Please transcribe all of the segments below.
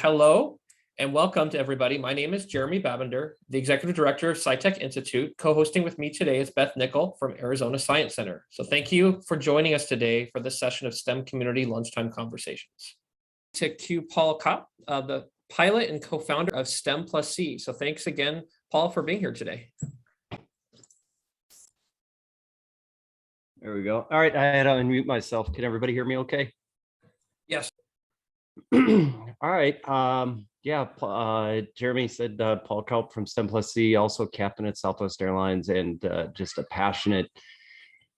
hello and welcome to everybody. My name is Jeremy Babender, the Executive Director of SciTech Institute. Co-hosting with me today is Beth Nickel from Arizona Science Center. So thank you for joining us today for this session of STEM Community Lunchtime Conversations. To cue Paul Kopp, the pilot and co-founder of STEM Plus C. So thanks again, Paul, for being here today. There we go. All right, I had to unmute myself. Can everybody hear me okay? Yes. All right. Jeremy said Paul Kopp from STEM Plus C, also captain at Southwest Airlines, and just a passionate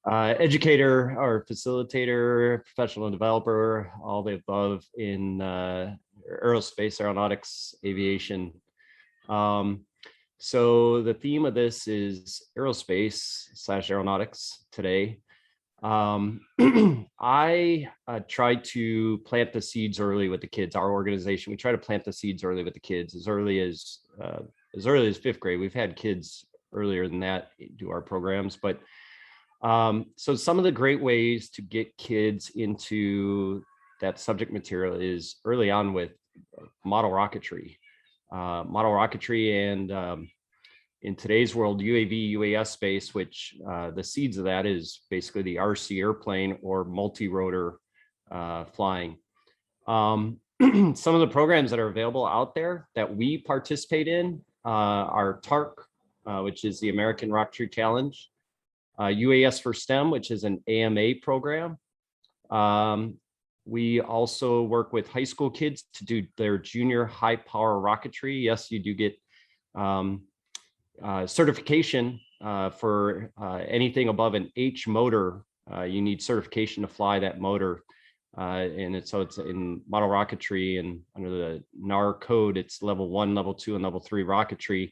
educator or facilitator, professional developer, all the above in aerospace, aeronautics, aviation. So the theme of this is aerospace / aeronautics today. I try to plant the seeds early with the kids. Our organization, we try to plant the seeds early with the kids as early as fifth grade. We've had kids earlier than that do our programs, but so some of the great ways to get kids into that subject material is early on with model rocketry, and in today's world, UAV, UAS space, which the seeds of that is basically the RC airplane or multi-rotor flying. Some of the programs that are available out there that we participate in are TARC, which is the American Rocketry Challenge, UAS for STEM, which is an AMA program. We also work with high school kids to do their junior high power rocketry. Yes, you do get certification for anything above an H motor. You need certification to fly that motor, and it's in model rocketry, and under the NAR code, it's level 1, level 2, and level 3 rocketry.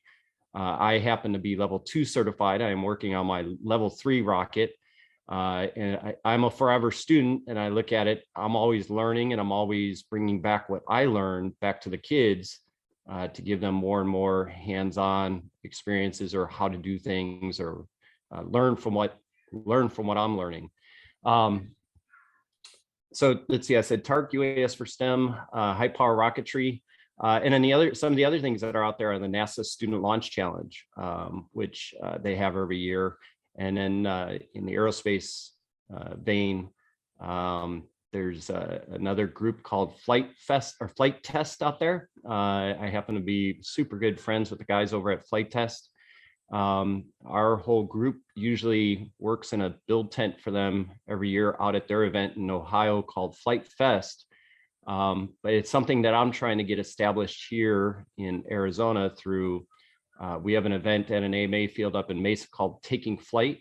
I happen to be level 2 certified. I am working on my level 3 rocket, and I'm a forever student, and I look at it, I'm always learning, and I'm always bringing back what I learned back to the kids to give them more and more hands-on experiences or how to do things, or learn from what I'm learning. So let's see, I said TARC, UAS for STEM, high power rocketry. And then some of the other things that are out there are the NASA Student Launch Challenge, which they have every year. And then in the aerospace vein, there's another group called Flight Test out there. I happen to be super good friends with the guys over at Flight Test. Our whole group usually works in a build tent for them every year out at their event in Ohio called Flight Fest. But it's something that I'm trying to get established here in Arizona through, we have an event at an AMA field up in Mesa called Taking Flight,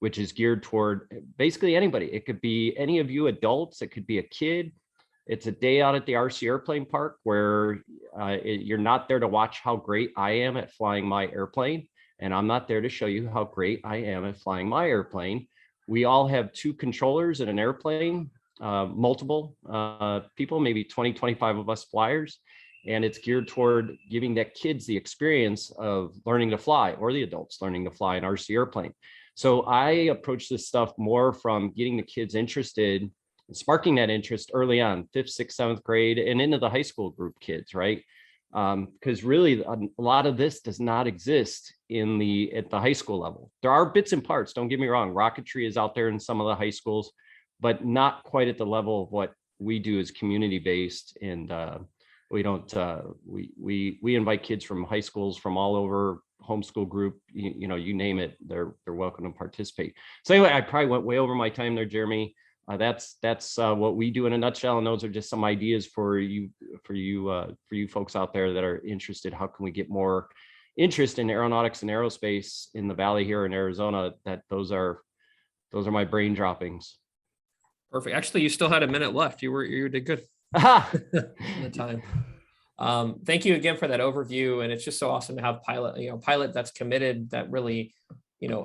which is geared toward basically anybody. It could be any of you adults, it could be a kid. It's a day out at the RC airplane park where you're not there to watch how great I am at flying my airplane, and I'm not there to show you how great I am at flying my airplane. We all have 2 controllers in an airplane, multiple people, maybe 20, 25 of us flyers, and it's geared toward giving that kids the experience of learning to fly, or the adults learning to fly an RC airplane. So I approach this stuff more from getting the kids interested, sparking that interest early on, 5th, 6th, 7th grade, and into the high school group kids, right? Because really a lot of this does not exist at the high school level. There are bits and parts, don't get me wrong. Rocketry is out there in some of the high schools, but not quite at the level of what we do as community-based. And we don't, we invite kids from high schools from all over, homeschool group, you know, you name it, they're welcome to participate. So anyway, I probably went way over my time there, Jeremy. That's what we do in a nutshell, and those are just some ideas for you folks out there that are interested. How can we get more interest in aeronautics and aerospace in the Valley here in Arizona? Those are my brain droppings. Perfect. Actually, you still had a minute left. You did good. The time. Thank you again for that overview, and it's just so awesome to have pilot that's committed, that really,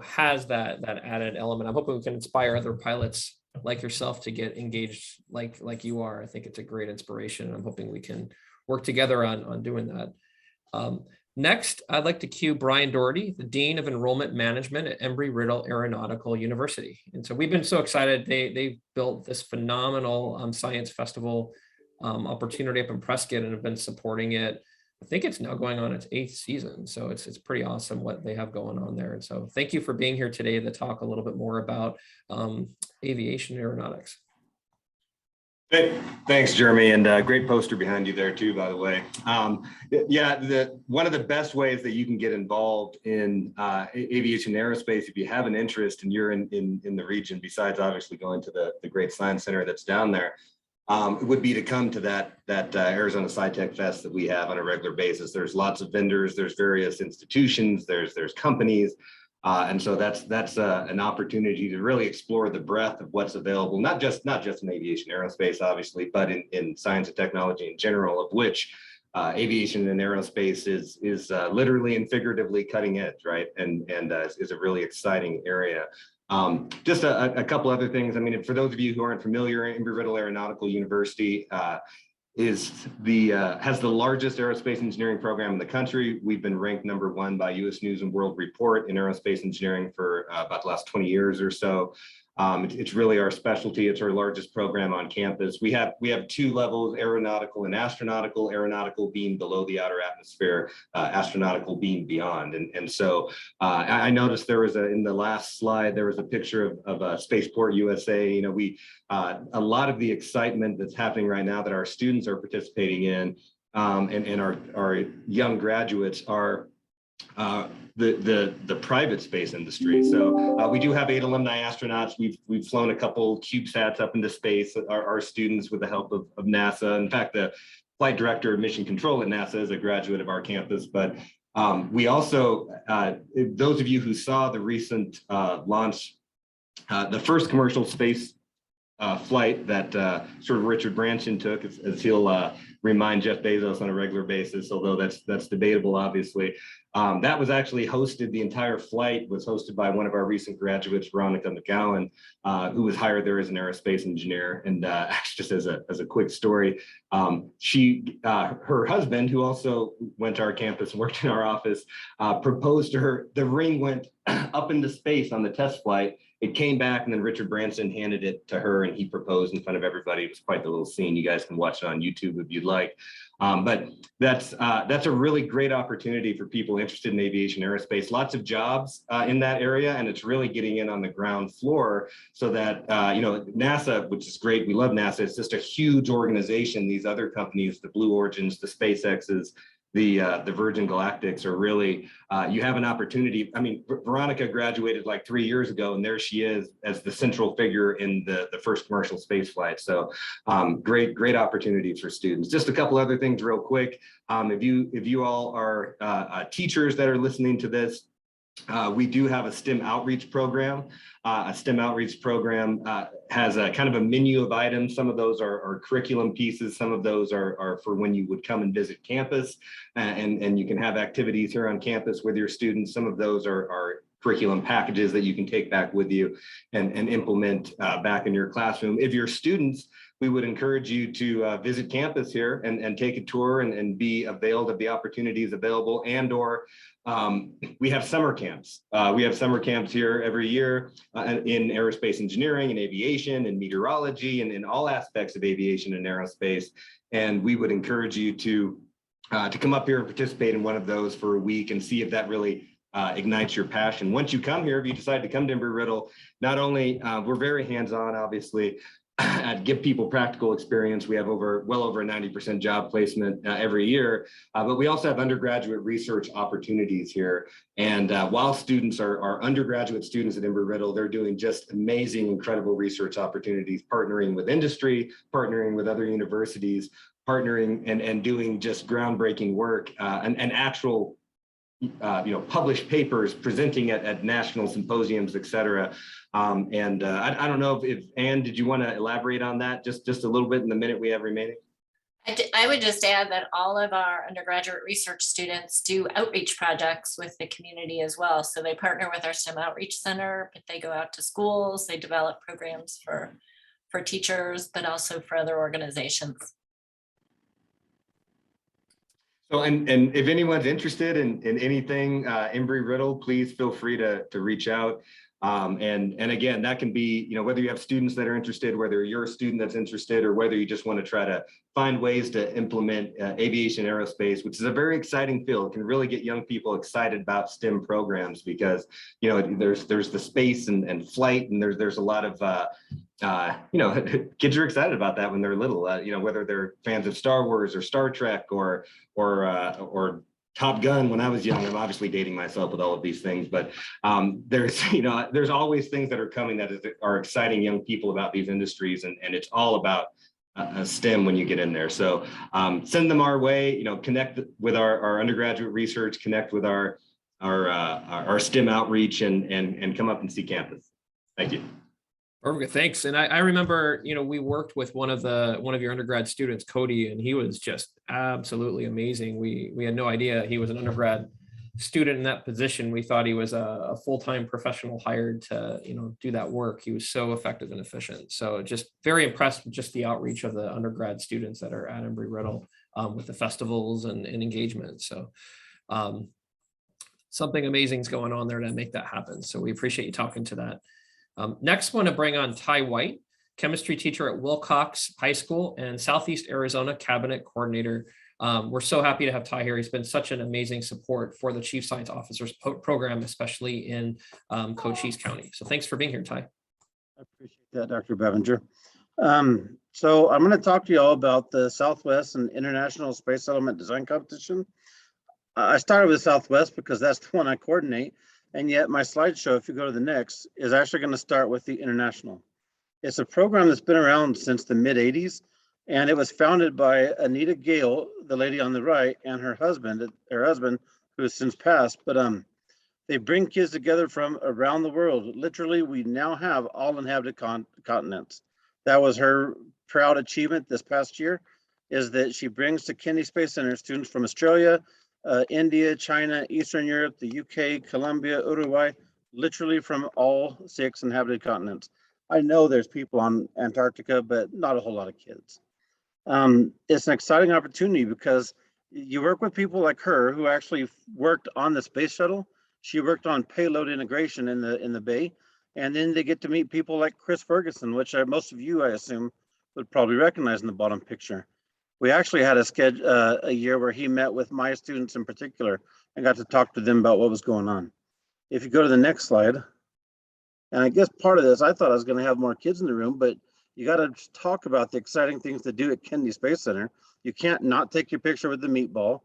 has that added element. I'm hoping we can inspire other pilots like yourself to get engaged like you are. I think it's a great inspiration, and I'm hoping we can work together on doing that. Next, I'd like to cue Brian Doherty, the Dean of Enrollment Management at Embry-Riddle Aeronautical University. And so we've been so excited. They built this phenomenal science festival opportunity up in Prescott and have been supporting it. I think it's now going on its 8th season. So it's pretty awesome what they have going on there. And so thank you for being here today to talk a little bit more about aviation aeronautics. Thanks, Jeremy, and great poster behind you there too, by the way. Yeah, one of the best ways that you can get involved in aviation and aerospace, if you have an interest and you're in the region, besides obviously going to the great science center that's down there, it would be to come to that Arizona SciTech Fest that we have on a regular basis. There's lots of vendors, there's various institutions, there's companies. And so that's an opportunity to really explore the breadth of what's available, not just in aviation aerospace, obviously, but in science and technology in general, of which aviation and aerospace is literally and figuratively cutting edge, right? And is a really exciting area. Just a couple other things. I mean, for those of you who aren't familiar, Embry-Riddle Aeronautical University has the largest aerospace engineering program in the country. We've been ranked #1 by US News and World Report in aerospace engineering for about the last 20 years or so. It's really our specialty. It's our largest program on campus. We have 2 levels, aeronautical and astronautical, aeronautical being below the outer atmosphere, astronautical being beyond. And so I noticed there was in the last slide, there was a picture of Spaceport USA. You know, a lot of the excitement that's happening right now that our students are participating in and our young graduates are the private space industry. So we do have 8 alumni astronauts. We've flown a couple CubeSats up into space. Our students, with the help of NASA. In fact, the flight director of mission control at NASA is a graduate of our campus. But we also, those of you who saw the recent launch, the first commercial space flight that sort of Richard Branson took, as he'll remind Jeff Bezos on a regular basis, although that's debatable, obviously. That was actually hosted, the entire flight was hosted by one of our recent graduates, Veronica McGowan, who was hired there as an aerospace engineer. And just as a quick story, her husband, who also went to our campus and worked in our office, proposed to her. The ring went up into space on the test flight. It came back, and then Richard Branson handed it to her, and he proposed in front of everybody. It was quite the little scene. You guys can watch it on YouTube if you'd like. But that's a really great opportunity for people interested in aviation aerospace. Lots of jobs in that area, and it's really getting in on the ground floor so that, NASA, which is great. We love NASA. It's just a huge organization. These other companies, the Blue Origins, the SpaceXs, the Virgin Galactics are really, you have an opportunity. I mean, Veronica graduated like 3 years ago, and there she is as the central figure in the first commercial space flight. So great opportunities for students. Just a couple other things real quick. If you all are teachers that are listening to this, we do have a STEM outreach program. A STEM outreach program has a kind of a menu of items. Some of those are curriculum pieces. Some of those are for when you would come and visit campus, and you can have activities here on campus with your students. Some of those are curriculum packages that you can take back with you and implement back in your classroom. If you're students, we would encourage you to visit campus here and take a tour and be availed of the opportunities available, and/or we have summer camps. We have summer camps here every year in aerospace engineering and aviation and meteorology and in all aspects of aviation and aerospace. And we would encourage you to come up here and participate in one of those for a week and see if that really ignites your passion. Once you come here, if you decide to come to Embry-Riddle, not only we're very hands-on, obviously, give people practical experience. We have well over a 90% job placement every year, but we also have undergraduate research opportunities here. And while students are undergraduate students at Embry-Riddle, they're doing just amazing, incredible research opportunities, partnering with industry, partnering with other universities, partnering and doing just groundbreaking work and actual published papers, presenting at national symposiums, et cetera. I don't know if Anne, did you want to elaborate on that just a little bit in the minute we have remaining? I would just add that all of our undergraduate research students do outreach projects with the community as well. So they partner with our STEM Outreach Center, but they go out to schools, they develop programs for teachers, but also for other organizations. So, and if anyone's interested in anything Embry-Riddle, please feel free to reach out. And again, that can be, whether you have students that are interested, whether you're a student that's interested, or whether you just want to try to find ways to implement aviation aerospace, which is a very exciting field. It can really get young people excited about STEM programs because, there's the space and flight, and there's a lot of, kids are excited about that when they're little, whether they're fans of Star Wars or Star Trek or Top Gun when I was young. I'm obviously dating myself with all of these things, but there's always things that are coming that are exciting young people about these industries, and it's all about STEM when you get in there. So send them our way, connect with our undergraduate research, connect with our STEM outreach, and come up and see campus. Thank you. Perfect, thanks. And I remember, we worked with one of your undergrad students, Cody, and he was just absolutely amazing. We had no idea he was an undergrad student in that position. We thought he was a full-time professional hired to, do that work. He was so effective and efficient. So just very impressed with just the outreach of the undergrad students that are at Embry-Riddle with the festivals and engagement. So something amazing is going on there to make that happen. So we appreciate you talking to that. Next, want to bring on Ty White, chemistry teacher at Wilcox High School and Southeast Arizona cabinet coordinator. We're so happy to have Ty here. He's been such an amazing support for the Chief Science Officers program, especially in Cochise County. So thanks for being here, Ty. I appreciate that, Dr. Bevenger. So I'm going to talk to you all about the Southwest and International Space Settlement Design Competition. I started with Southwest because that's the one I coordinate. And yet my slideshow, if you go to the next, is actually going to start with the International. It's a program that's been around since the mid 80s, and it was founded by Anita Gale, the lady on the right, and her husband, who has since passed. But they bring kids together from around the world. Literally, we now have all inhabited continents. That was her proud achievement this past year, is that she brings to Kennedy Space Center students from Australia, India, China, Eastern Europe, the UK, Colombia, Uruguay, literally from all 6 inhabited continents. I know there's people on Antarctica, but not a whole lot of kids. It's an exciting opportunity because you work with people like her who actually worked on the space shuttle. She worked on payload integration in the Bay, and then they get to meet people like Chris Ferguson, which most of you, I assume, would probably recognize in the bottom picture. We actually had a year where he met with my students in particular and got to talk to them about what was going on. If you go to the next slide, and I guess part of this, I thought I was going to have more kids in the room, but you got to talk about the exciting things to do at Kennedy Space Center. You can't not take your picture with the meatball.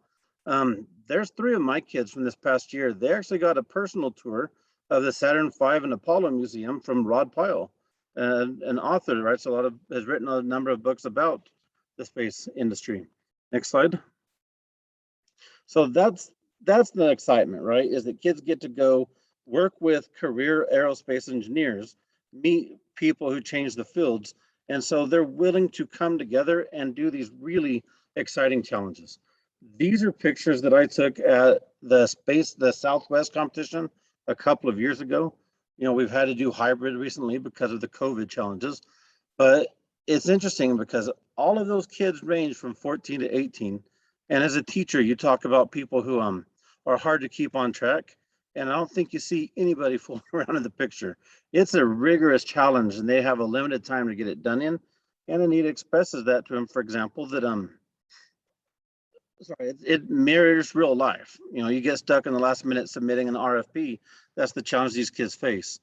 There's 3 of my kids from this past year. They actually got a personal tour of the Saturn V and Apollo Museum from Rod Pyle, an author, right? So has written a number of books about the space industry. Next slide. So that's the excitement, right? Is that kids get to go work with career aerospace engineers, meet people who change the fields. And so they're willing to come together and do these really exciting challenges. These are pictures that I took at the Southwest competition a couple of years ago. We've had to do hybrid recently because of the COVID challenges, but it's interesting because all of those kids range from 14 to 18. And as a teacher, you talk about people who are hard to keep on track. And I don't think you see anybody fooling around in the picture. It's a rigorous challenge and they have a limited time to get it done in. And Anita expresses that to him, for example, that it mirrors real life. You get stuck in the last minute submitting an RFP. That's the challenge these kids face.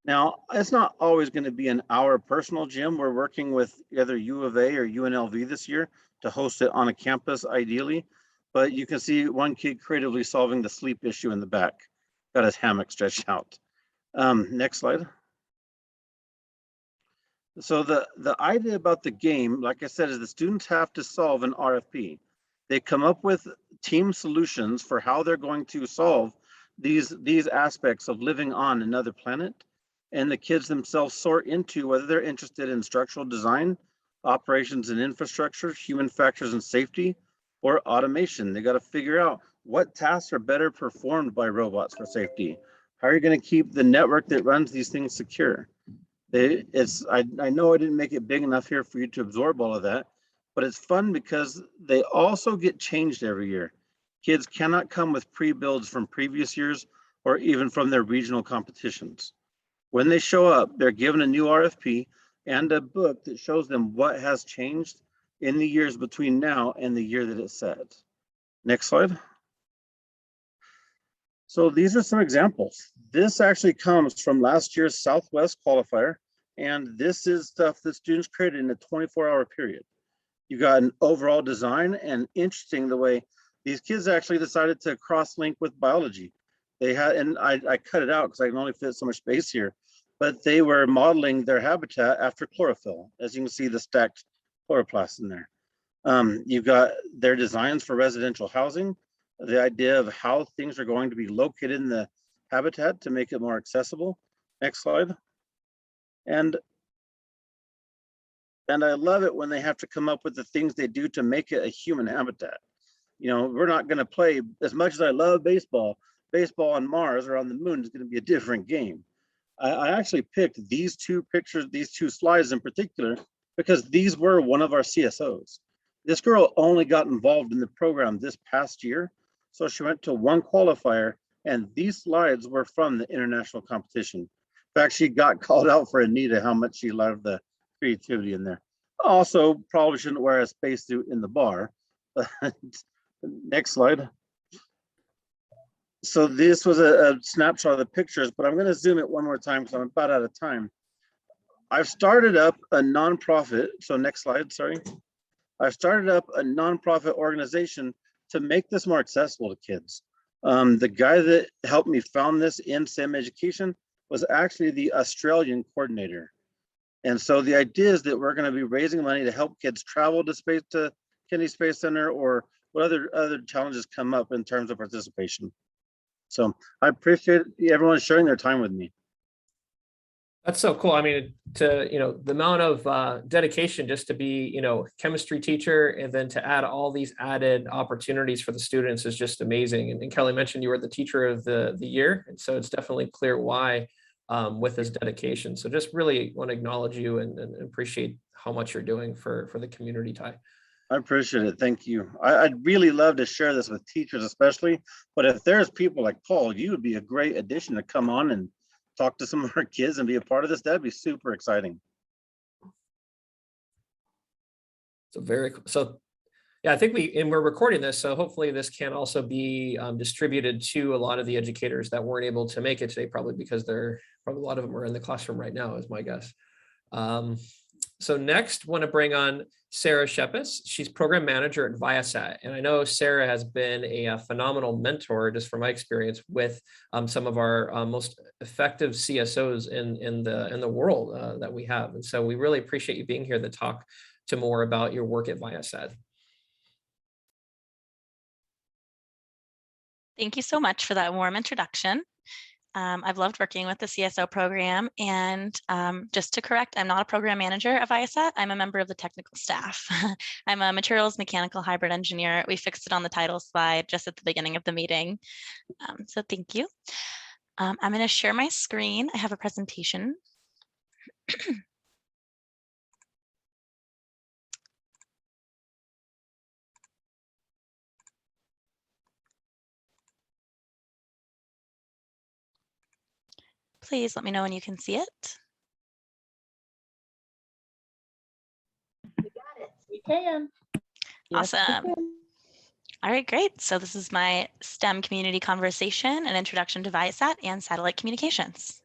Now, it's not always going to be in our personal gym. We're working with either U of A or UNLV this year to host it on a campus, ideally. But you can see one kid creatively solving the sleep issue in the back. Got his hammock stretched out. Next slide. So the idea about the game, like I said, is the students have to solve an RFP. They come up with team solutions for how they're going to solve these aspects of living on another planet. And the kids themselves sort into whether they're interested in structural design, operations and infrastructure, human factors and safety, or automation. They got to figure out what tasks are better performed by robots for safety. How are you going to keep the network that runs these things secure? I know I didn't make it big enough here for you to absorb all of that, but it's fun because they also get changed every year. Kids cannot come with pre-builds from previous years or even from their regional competitions. When they show up, they're given a new RFP and a book that shows them what has changed in the years between now and the year that it's set. Next slide. So these are some examples. This actually comes from last year's Southwest qualifier, and this is stuff that students created in a 24-hour period. You got an overall design, and interesting the way these kids actually decided to cross-link with biology. They had, and I cut it out because I can only fit so much space here, but they were modeling their habitat after chlorophyll. As you can see, the stacked chloroplasts in there. You've got their designs for residential housing, the idea of how things are going to be located in the habitat to make it more accessible. Next slide. And I love it when they have to come up with the things they do to make it a human habitat. You know, we're not going to play, as much as I love baseball on Mars or on the moon is going to be a different game. I actually picked these two pictures, these two slides in particular, because these were one of our CSOs. This girl only got involved in the program this past year. So she went to one qualifier, and these slides were from the international competition. In fact, she got called out for Anita, how much she loved the creativity in there. Also, probably shouldn't wear a spacesuit in the bar. Next slide. So this was a snapshot of the pictures, but I'm going to zoom it one more time because I'm about out of time. I've started up a nonprofit. So next slide, sorry. I've started up a nonprofit organization to make this more accessible to kids. The guy that helped me found this in STEM education was actually the Australian coordinator. And so the idea is that we're going to be raising money to help kids travel to space, to Kennedy Space Center, or what other challenges come up in terms of participation. So I appreciate everyone sharing their time with me. That's so cool. I mean, the amount of dedication just to be, chemistry teacher, and then to add all these added opportunities for the students is just amazing. And Kelly mentioned you were the teacher of the year. And so it's definitely clear why with this dedication. So just really want to acknowledge you and appreciate how much you're doing for the community, Ty. I appreciate it. Thank you. I'd really love to share this with teachers, especially, but if there's people like Paul, you would be a great addition to come on and talk to some of our kids and be a part of this. That'd be super exciting. So yeah, I think we're recording this, so hopefully this can also be distributed to a lot of the educators that weren't able to make it today, probably because probably a lot of them are in the classroom right now, is my guess. So next, want to bring on Sarah Shepis. She's program manager at Viasat. And I know Sarah has been a phenomenal mentor, just from my experience, with some of our most effective CSOs in the world that we have. And so we really appreciate you being here to talk to more about your work at Viasat. Thank you so much for that warm introduction. I've loved working with the CSO program, and just to correct, I'm not a program manager at Viasat. I'm a member of the technical staff. I'm a materials mechanical hybrid engineer. We fixed it on the title slide just at the beginning of the meeting. So thank you. I'm going to share my screen. I have a presentation. Please let me know when you can see it. We got it. We can. Awesome. Yes, we can. All right, great. So this is my STEM community conversation, an introduction to Viasat and satellite communications.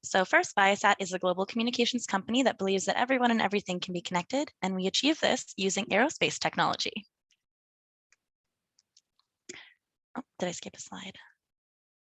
So first, Viasat is a global communications company that believes that everyone and everything can be connected, and we achieve this using aerospace technology. Oh, did I skip a slide?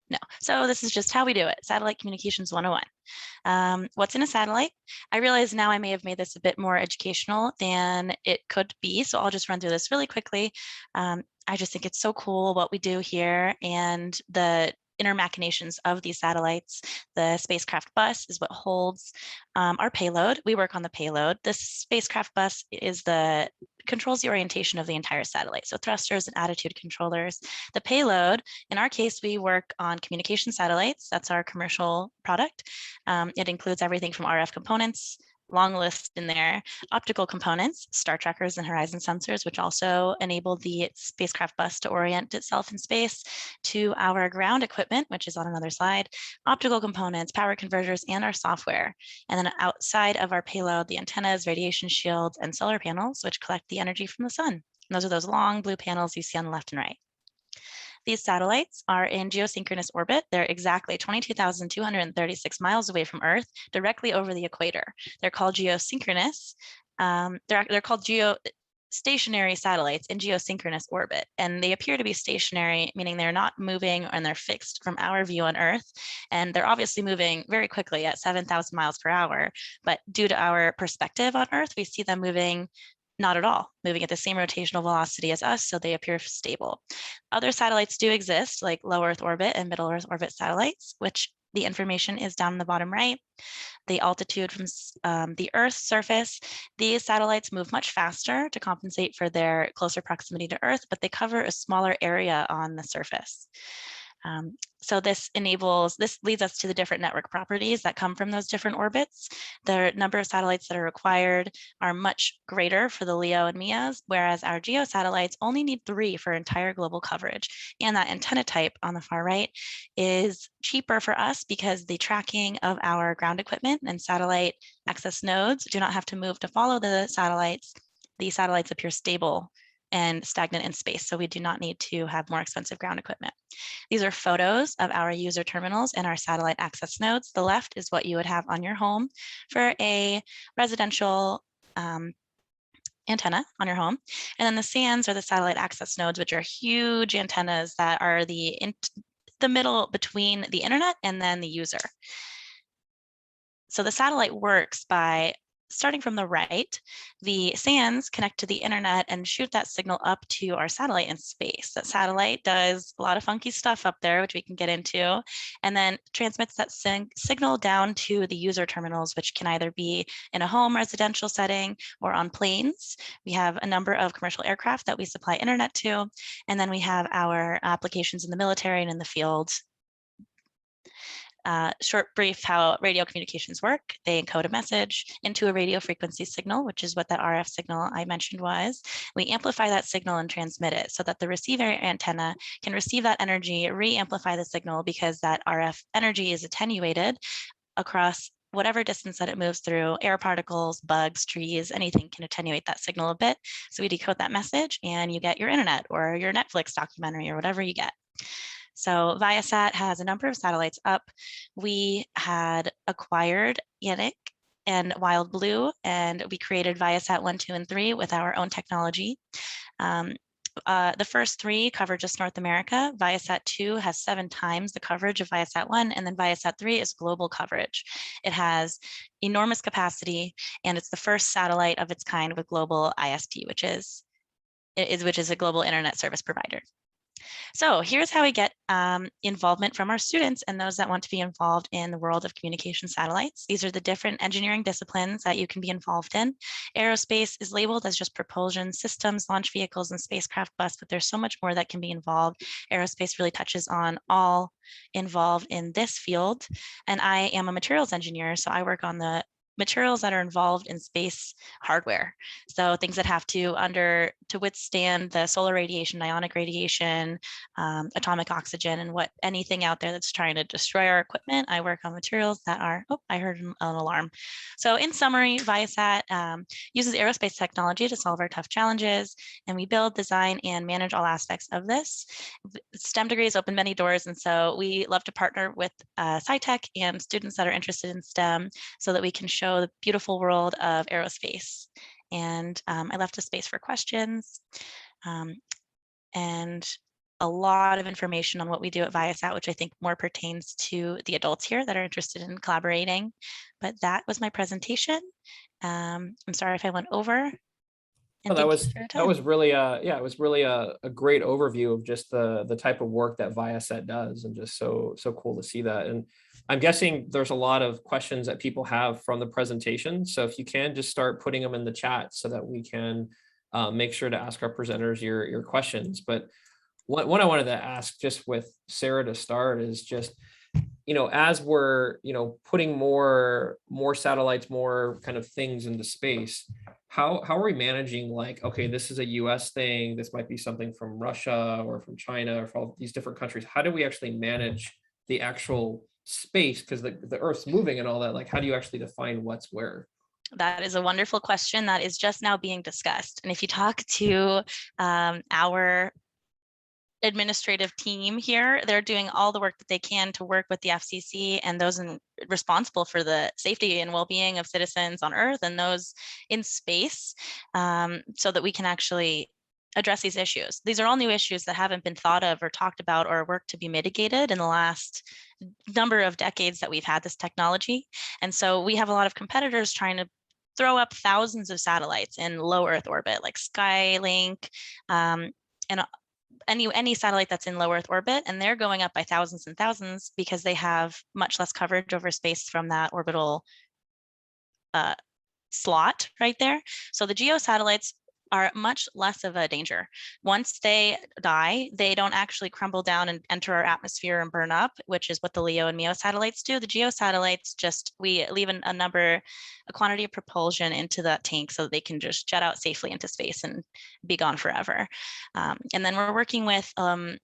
No. So this is just how we do it. Satellite communications 101. What's in a satellite? I realize now I may have made this a bit more educational than it could be. So I'll just run through this really quickly. I just think it's so cool what we do here and the inner machinations of these satellites. The spacecraft bus is what holds our payload. We work on the payload. This spacecraft bus controls the orientation of the entire satellite. So thrusters and attitude controllers. The payload, in our case, we work on communication satellites. That's our commercial product. It includes everything from RF components, long list in there. Optical components, star trackers and horizon sensors, which also enable the spacecraft bus to orient itself in space, to our ground equipment, which is on another slide, optical components, power converters, and our software. And then outside of our payload, the antennas, radiation shields, and solar panels, which collect the energy from the sun. And those are those long blue panels you see on the left and right. These satellites are in geosynchronous orbit. They're exactly 22,236 miles away from Earth, directly over the equator. They're called geosynchronous. They're called geostationary satellites in geosynchronous orbit, and they appear to be stationary, meaning they're not moving and they're fixed from our view on Earth. And they're obviously moving very quickly at 7,000 miles per hour, but due to our perspective on Earth, we see them moving not at all, moving at the same rotational velocity as us, so they appear stable. Other satellites do exist, like low Earth orbit and middle Earth orbit satellites, which the information is down in the bottom right. The altitude from the Earth's surface, these satellites move much faster to compensate for their closer proximity to Earth, but they cover a smaller area on the surface. So this leads us to the different network properties that come from those different orbits. The number of satellites that are required are much greater for the LEO and MEOs, whereas our GEO satellites only need 3 for entire global coverage. And that antenna type on the far right is cheaper for us because the tracking of our ground equipment and satellite access nodes do not have to move to follow the satellites. The satellites appear stable and stagnant in space, so we do not need to have more expensive ground equipment. These are photos of our user terminals and our satellite access nodes. The left is what you would have on your home for a residential antenna on your home. And then the SANs are the satellite access nodes, which are huge antennas that are the middle between the internet and then the user. So the satellite works by starting from the right. The SANs connect to the internet and shoot that signal up to our satellite in space. That satellite does a lot of funky stuff up there, which we can get into, and then transmits that signal down to the user terminals, which can either be in a home residential setting or on planes. We have a number of commercial aircraft that we supply internet to, and then we have our applications in the military and in the field. Short brief how radio communications work. They encode a message into a radio frequency signal, which is what that RF signal I mentioned was. We amplify that signal and transmit it so that the receiver antenna can receive that energy, re-amplify the signal because that RF energy is attenuated across whatever distance that it moves through. Air particles, bugs, trees, anything can attenuate that signal a bit. So we decode that message and you get your internet or your Netflix documentary or whatever you get. So Viasat has a number of satellites up. We had acquired Yannick and Wild Blue, and we created Viasat 1, 2, and 3 with our own technology. The first 3 cover just North America. Viasat 2 has 7 times the coverage of Viasat 1, and then Viasat 3 is global coverage. It has enormous capacity, and it's the first satellite of its kind with global ISP, which is a global internet service provider. So here's how we get involvement from our students and those that want to be involved in the world of communication satellites. These are the different engineering disciplines that you can be involved in. Aerospace is labeled as just propulsion systems, launch vehicles, and spacecraft bus, but there's so much more that can be involved. Aerospace really touches on all involved in this field. And I am a materials engineer, so I work on the materials that are involved in space hardware. So things that have to withstand the solar radiation, ionic radiation, atomic oxygen, and anything out there that's trying to destroy our equipment. I work on materials that are, oh, I heard an alarm. So in summary, Viasat uses aerospace technology to solve our tough challenges, and we build, design, and manage all aspects of this. STEM degrees open many doors, and so we love to partner with SciTech and students that are interested in STEM so that we can show the beautiful world of aerospace. And I left a space for questions and a lot of information on what we do at Viasat, which I think more pertains to the adults here that are interested in collaborating. But that was my presentation. I'm sorry if I went over. And that was really it was really a great overview of just the type of work that Viasat does, and just so cool to see that. And I'm guessing there's a lot of questions that people have from the presentation. So if you can just start putting them in the chat so that we can make sure to ask our presenters your questions. But what I wanted to ask just with Sarah to start is just, as we're, putting more satellites, more kind of things into space, how are we managing, like, okay, this is a US thing, this might be something from Russia or from China or from all these different countries. How do we actually manage the actual space? Because the Earth's moving and all that, like, how do you actually define what's where? That is a wonderful question that is just now being discussed. And if you talk to our administrative team here, they're doing all the work that they can to work with the FCC and those responsible for the safety and well-being of citizens on Earth and those in space, so that we can actually address these issues. These are all new issues that haven't been thought of or talked about or worked to be mitigated in the last number of decades that we've had this technology. And so we have a lot of competitors trying to throw up thousands of satellites in low Earth orbit, like Skylink, and any satellite that's in low Earth orbit, and they're going up by thousands and thousands because they have much less coverage over space from that orbital slot right there. So the geo satellites are much less of a danger. Once they die, they don't actually crumble down and enter our atmosphere and burn up, which is what the LEO and MEO satellites do. The geo satellites, we leave a quantity of propulsion into that tank so that they can just jet out safely into space and be gone forever. And then we're working with the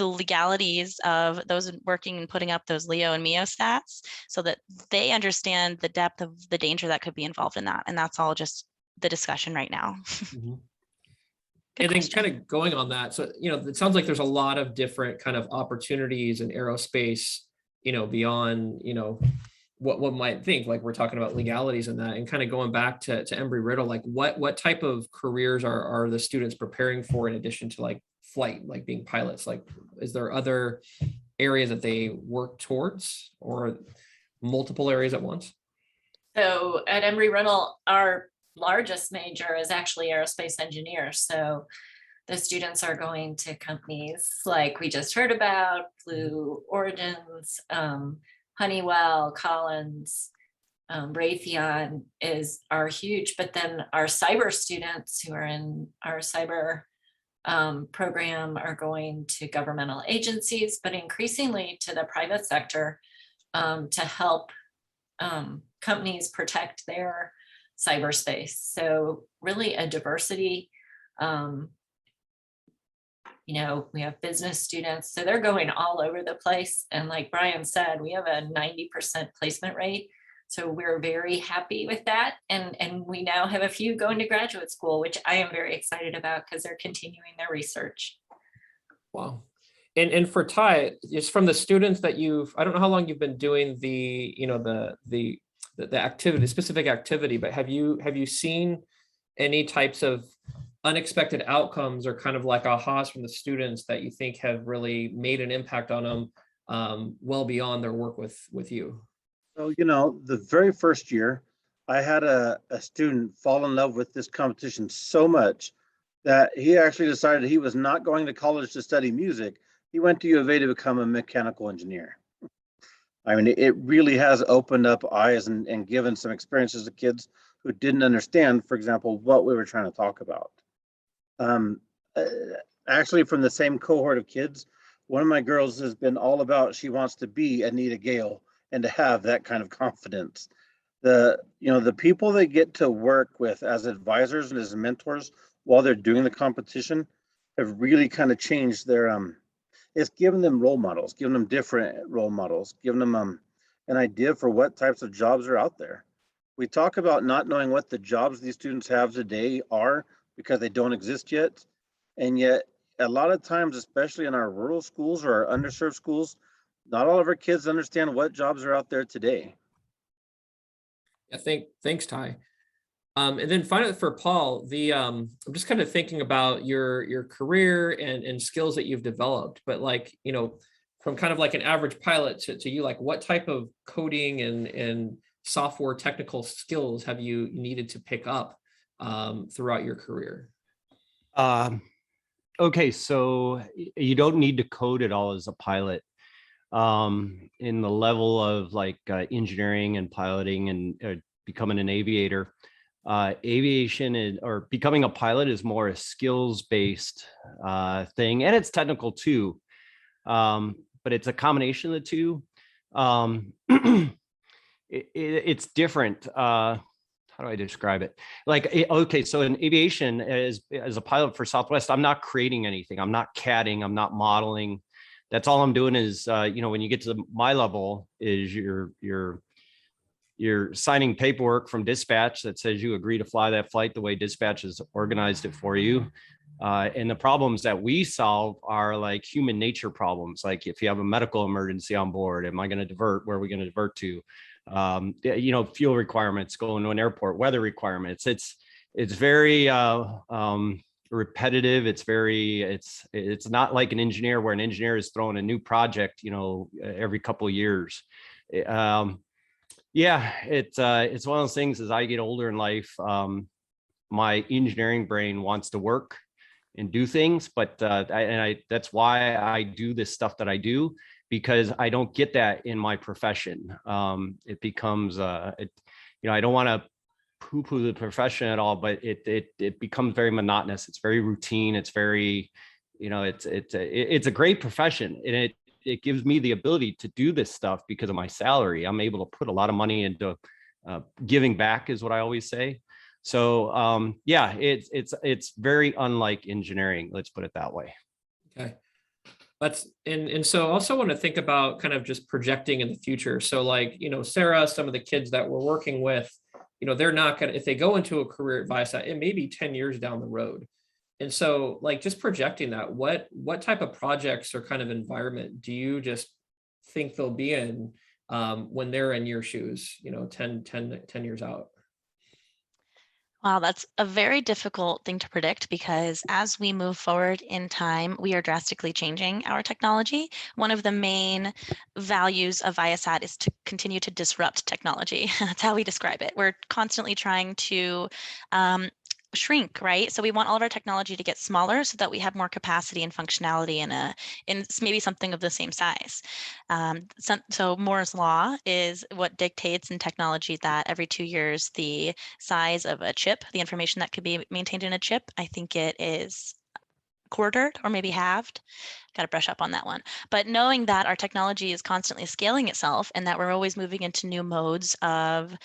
legalities of those working and putting up those LEO and MEO stats so that they understand the depth of the danger that could be involved in that. And that's all just the discussion right now. Mm-hmm. And then kind of going on that, so it sounds like there's a lot of different kind of opportunities in aerospace, beyond what one might think, like we're talking about legalities and that, and kind of going back to Embry-Riddle, like what type of careers are the students preparing for in addition to like flight, like being pilots? Like, is there other areas that they work towards or multiple areas at once? So at Embry-Riddle, our largest major is actually aerospace engineers. So the students are going to companies like we just heard about, Blue Origins, Honeywell, Collins, Raytheon are huge, but then our cyber students who are in our cyber program are going to governmental agencies, but increasingly to the private sector to help companies protect their cyberspace. So really a diversity. We have business students, so they're going all over the place. And like Brian said, we have a 90% placement rate. So we're very happy with that. And we now have a few going to graduate school, which I am very excited about because they're continuing their research. Wow. And for Ty, just from the students that I don't know how long you've been doing the activity, specific activity, but have you seen any types of unexpected outcomes or kind of like ahas from the students that you think have really made an impact on them well beyond their work with you? So, the very first year, I had a student fall in love with this competition so much that he actually decided he was not going to college to study music. He went to U of A to become a mechanical engineer. I mean, it really has opened up eyes and given some experiences to kids who didn't understand, for example, what we were trying to talk about. Actually, from the same cohort of kids, one of my girls has been all about, she wants to be Anita Gale and to have that kind of confidence. The people they get to work with as advisors and as mentors while they're doing the competition have really kind of changed their, it's given them role models, giving them different role models, giving them an idea for what types of jobs are out there. We talk about not knowing what the jobs these students have today are because they don't exist yet. And yet a lot of times, especially in our rural schools or our underserved schools, not all of our kids understand what jobs are out there today. Thanks, Ty. And then finally for Paul, I'm just kind of thinking about your career and skills that you've developed, but like, from kind of like an average pilot to you, like what type of coding and software technical skills have you needed to pick up throughout your career? Okay, so you don't need to code at all as a pilot. In the level of like engineering and piloting and becoming an aviator, aviation or becoming a pilot is more a skills-based thing, and it's technical too. but it's a combination of the two. It's different. How do I describe it? Okay, so in aviation, as a pilot for Southwest, I'm not creating anything. I'm not CADing. I'm not modeling. That's all I'm doing is, when you get to my level, is you're signing paperwork from dispatch that says you agree to fly that flight the way dispatch has organized it for you. And the problems that we solve are like human nature problems. Like if you have a medical emergency on board, am I going to divert? Where are we going to divert to? Fuel requirements going to an airport, weather requirements. It's very repetitive. It's not like an engineer where an engineer is throwing a new project, every couple of years. It's one of those things. As I get older in life, my engineering brain wants to work and do things, but that's why I do this stuff that I do, because I don't get that in my profession. It becomes, I don't want to poo-poo the profession at all, but it becomes very monotonous. It's very routine. It's very, it's a great profession, and it gives me the ability to do this stuff because of my salary. I'm able to put a lot of money into giving back, is what I always say. So it's very unlike engineering. Let's put it that way. Okay. And so I also want to think about kind of just projecting in the future. So like, Sarah, some of the kids that we're working with, they're not going to, if they go into a career at Viasat, it may be 10 years down the road. And so like just projecting that, what type of projects or kind of environment do you just think they'll be in when they're in your shoes, 10 years out? Wow, that's a very difficult thing to predict, because as we move forward in time, we are drastically changing our technology. One of the main values of Viasat is to continue to disrupt technology. That's how we describe it. We're constantly trying to shrink, right? So we want all of our technology to get smaller so that we have more capacity and functionality in maybe something of the same size. So Moore's law is what dictates in technology that every 2 years, the size of a chip, the information that could be maintained in a chip, I think it is quartered or maybe halved. Got to brush up on that one. But knowing that our technology is constantly scaling itself and that we're always moving into new modes of,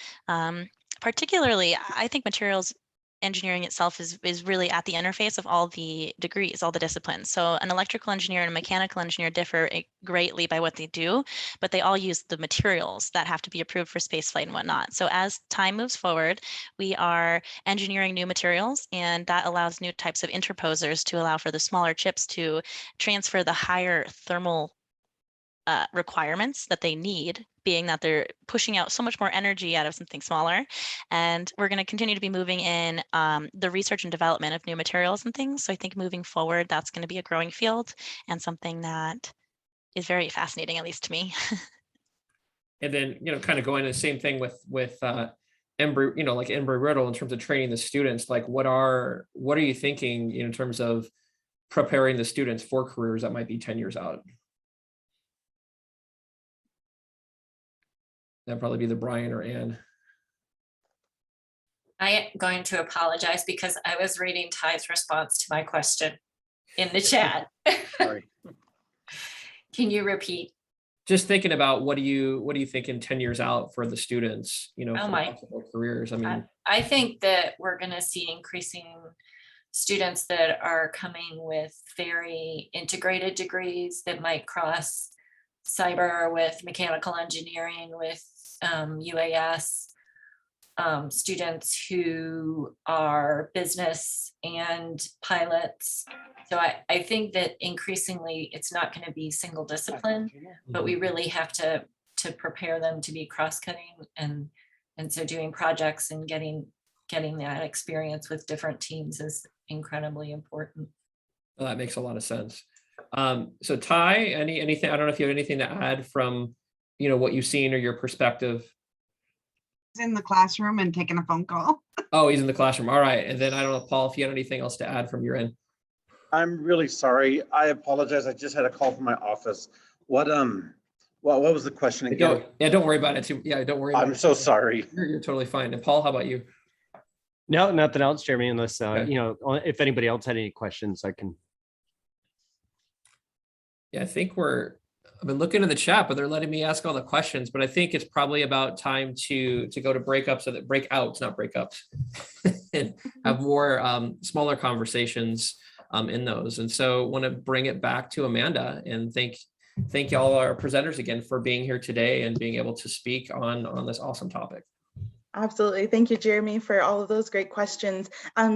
particularly, I think materials engineering itself is really at the interface of all the degrees, all the disciplines. So an electrical engineer and a mechanical engineer differ greatly by what they do, but they all use the materials that have to be approved for spaceflight and whatnot. So as time moves forward, we are engineering new materials, and that allows new types of interposers to allow for the smaller chips to transfer the higher thermal requirements that they need, being that they're pushing out so much more energy out of something smaller. And we're going to continue to be moving in the research and development of new materials and things. So I think moving forward, that's going to be a growing field and something that is very fascinating, at least to me. And then, kind of going the same thing with Embry, like Embry-Riddle, in terms of training the students. Like, what are you thinking in terms of preparing the students for careers that might be 10 years out? That'd probably be the Brian or Ann. I am going to apologize because I was reading Ty's response to my question in the chat. Sorry. Can you repeat? Just thinking about what do you think in 10 years out for the students, for possible careers? I mean, I think that we're going to see increasing students that are coming with very integrated degrees that might cross cyber with mechanical engineering, with UAS, students who are business and pilots. So I think that increasingly it's not going to be single discipline, but we really have to prepare them to be cross-cutting, and so doing projects and getting that experience with different teams is incredibly important. well, that makes a lot of sense. So Ty, anything? I don't know if you have anything to add from what you've seen or your perspective. In the classroom and taking a phone call. Oh, he's in the classroom. All right. And then I don't know, Paul, if you had anything else to add from your end. I'm really sorry. I apologize. I just had a call from my office. What was the question again? Don't worry about it too. Yeah, don't worry about it. I'm so sorry. You're totally fine. And Paul, how about you? No, nothing else, Jeremy, unless, Okay. if anybody else had any questions, I can. Yeah, I think we're I've been looking in the chat, but they're letting me ask all the questions. But I think it's probably about time to go to breakups, so that breakouts, not breakups, and have more smaller conversations in those. And so want to bring it back to Amanda and thank y'all our presenters again for being here today and being able to speak on this awesome topic. Absolutely. Thank you, Jeremy, for all of those great questions.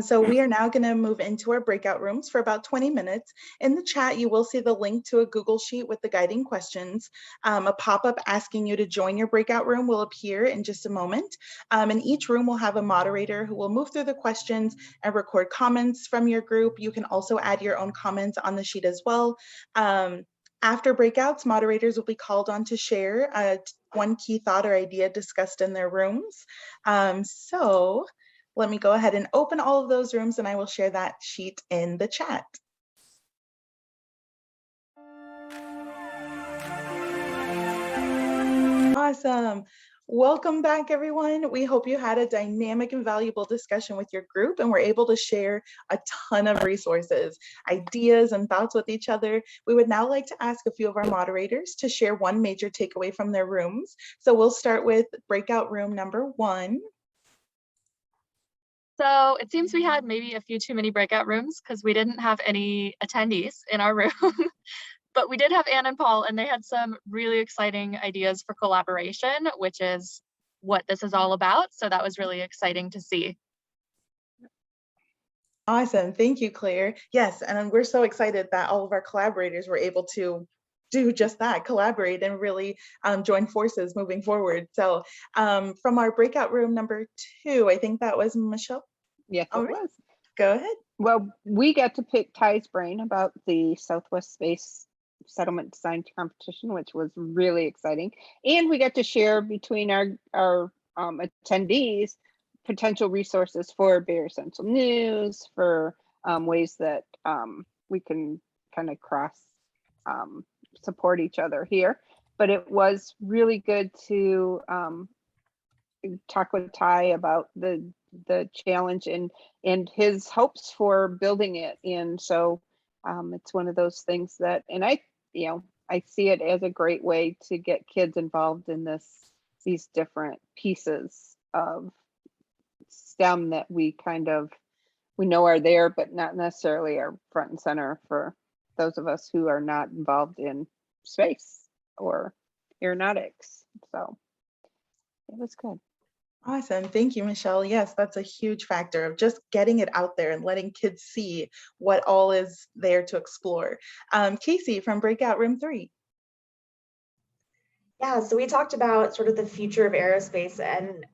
So we are now going to move into our breakout rooms for about 20 minutes. In the chat, you will see the link to a Google Sheet with the guiding questions. A pop-up asking you to join your breakout room will appear in just a moment. And each room will have a moderator who will move through the questions and record comments from your group. You can also add your own comments on the sheet as well. After breakouts, moderators will be called on to share one key thought or idea discussed in their rooms. So let me go ahead and open all of those rooms and I will share that sheet in the chat. Awesome. Welcome back, everyone. We hope you had a dynamic and valuable discussion with your group and were able to share a ton of resources, ideas, and thoughts with each other. We would now like to ask a few of our moderators to share one major takeaway from their rooms. So we'll start with breakout room number 1. So it seems we had maybe a few too many breakout rooms because we didn't have any attendees in our room. But we did have Ann and Paul, and they had some really exciting ideas for collaboration, which is what this is all about. So that was really exciting to see. Awesome. Thank you, Claire. Yes, and we're so excited that all of our collaborators were able to do just that, collaborate and really join forces moving forward. So from our breakout room number 2, I think that was Michelle. Yes, it was. Go ahead. Well, we got to pick Ty's brain about the Southwest Space Settlement Design Competition, which was really exciting. And we got to share between our attendees potential resources for Bear Central News, for ways that we can kind of cross support each other here. But it was really good to talk with Ty about the challenge and his hopes for building it. And so it's one of those things that, and I see it as a great way to get kids involved in these different pieces of STEM that we know are there, but not necessarily are front and center for those of us who are not involved in space or aeronautics. So it was good. Awesome. Thank you, Michelle. Yes, that's a huge factor of just getting it out there and letting kids see what all is there to explore. Casey from breakout room 3. Yeah, so we talked about sort of the future of aerospace and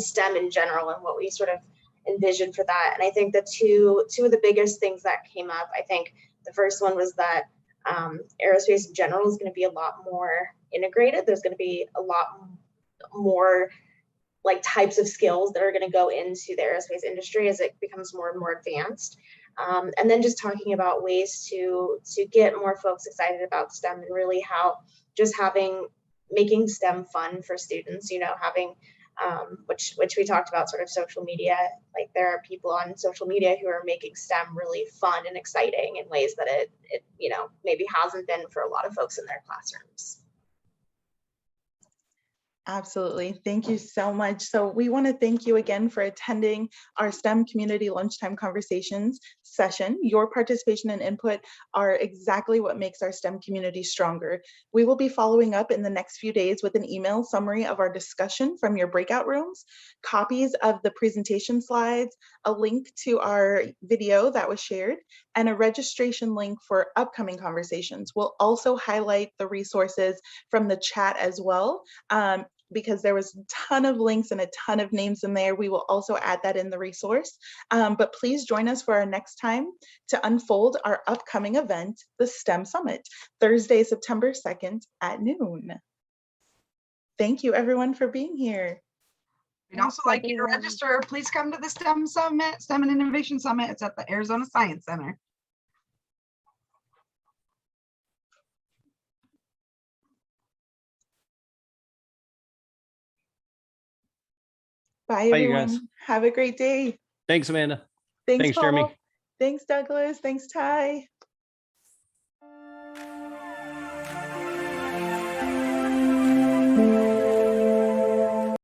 STEM in general and what we sort of envisioned for that. And I think the two of the biggest things that came up, I think the first one was that aerospace in general is going to be a lot more integrated. There's going to be a lot more like types of skills that are going to go into the aerospace industry as it becomes more and more advanced. And then just talking about ways to get more folks excited about STEM and really how just making STEM fun for students, having which we talked about sort of social media. Like there are people on social media who are making STEM really fun and exciting in ways that it maybe hasn't been for a lot of folks in their classrooms. Absolutely. Thank you so much. So we want to thank you again for attending our STEM Community Lunchtime Conversations session. Your participation and input are exactly what makes our STEM community stronger. We will be following up in the next few days with an email summary of our discussion from your breakout rooms, copies of the presentation slides, a link to our video that was shared, and a registration link for upcoming conversations. We'll also highlight the resources from the chat as well. Because there was a ton of links and a ton of names in there. We will also add that in the resource. But please join us for our next time to unfold our upcoming event, the STEM Summit, Thursday, September 2nd at noon. Thank you everyone for being here. We'd also like you to register. Please come to the STEM Summit, STEM and Innovation Summit. It's at the Arizona Science Center. Bye, everyone. You guys. Have a great day. Thanks, Amanda. Thanks, Jeremy. Paul. Thanks, Douglas. Thanks, Ty.